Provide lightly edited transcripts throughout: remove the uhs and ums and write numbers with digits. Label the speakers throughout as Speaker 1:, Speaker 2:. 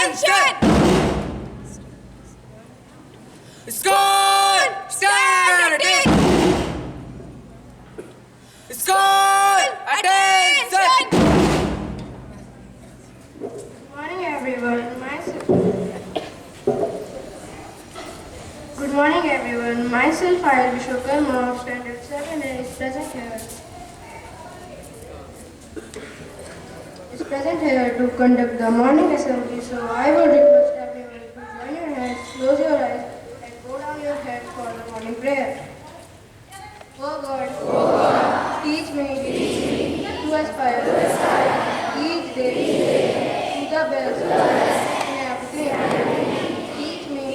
Speaker 1: Attention! School! Standing! School! Attention!
Speaker 2: Good morning, everyone. Good morning, everyone. Myself, Vivekananda of Standard 7 is present here to conduct the morning assembly. So I would request everyone to join your hands, close your eyes, and bow down your head for the morning prayer. Oh God, teach me to aspire each day to the best in everything. Teach me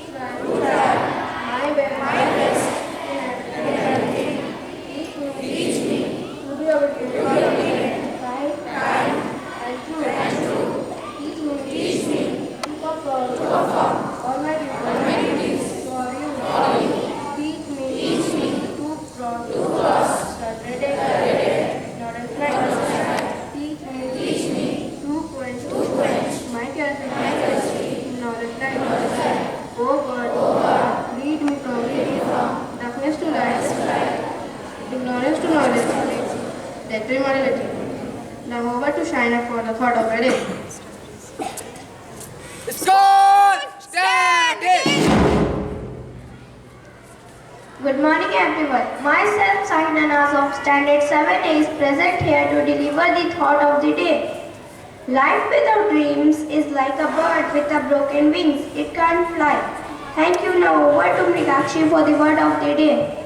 Speaker 2: to try my best in everything. Teach me to be able to follow kind and true. Teach me to perform all my duties for you. Teach me to cross certain days, not as friends. Teach me to quench my curiosity, not as light. Oh God, lead me from darkness to light, ignorance to knowledge, that be morality. Now over to shine up for the thought of the day.
Speaker 1: School! Standing!
Speaker 3: Good morning, everyone. Myself, Sahinanas of Standard 7A is present here to deliver the thought of the day. Life without dreams is like a bird with a broken wings. It can't fly. Thank you. Now over to Meenakshi for the word of the day.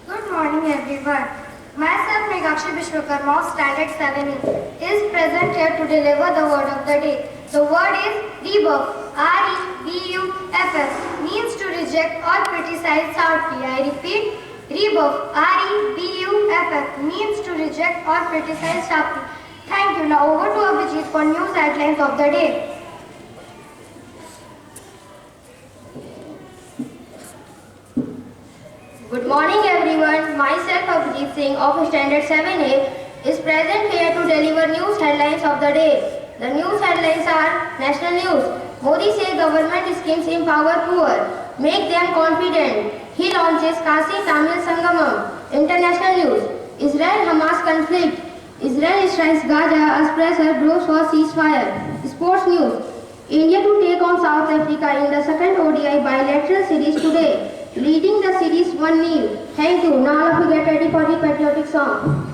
Speaker 4: Good morning, everyone. Myself, Meenakshi Vishwakarma of Standard 7E is present here to deliver the word of the day. The word is rebuff. R-E-B-U-F-F means to reject or criticize sharply. I repeat, rebuff. R-E-B-U-F-F means to reject or criticize sharply. Thank you. Now over to Abhijit for news headlines of the day.
Speaker 3: Good morning, everyone. Myself, Abhijit Singh of Standard 7A is present here to deliver news headlines of the day. The news headlines are National News. Modi says government schemes empower poor, make them confident. He launches Kasi-Tamil Sangamam. International News. Israel-Hamas conflict. Israel strikes Gaza as pressure grows for ceasefire. Sports News. India to take on South Africa in the second ODI bilateral series today. Leading the series 1-0. Thank you. Now all of you get ready for the patriotic song.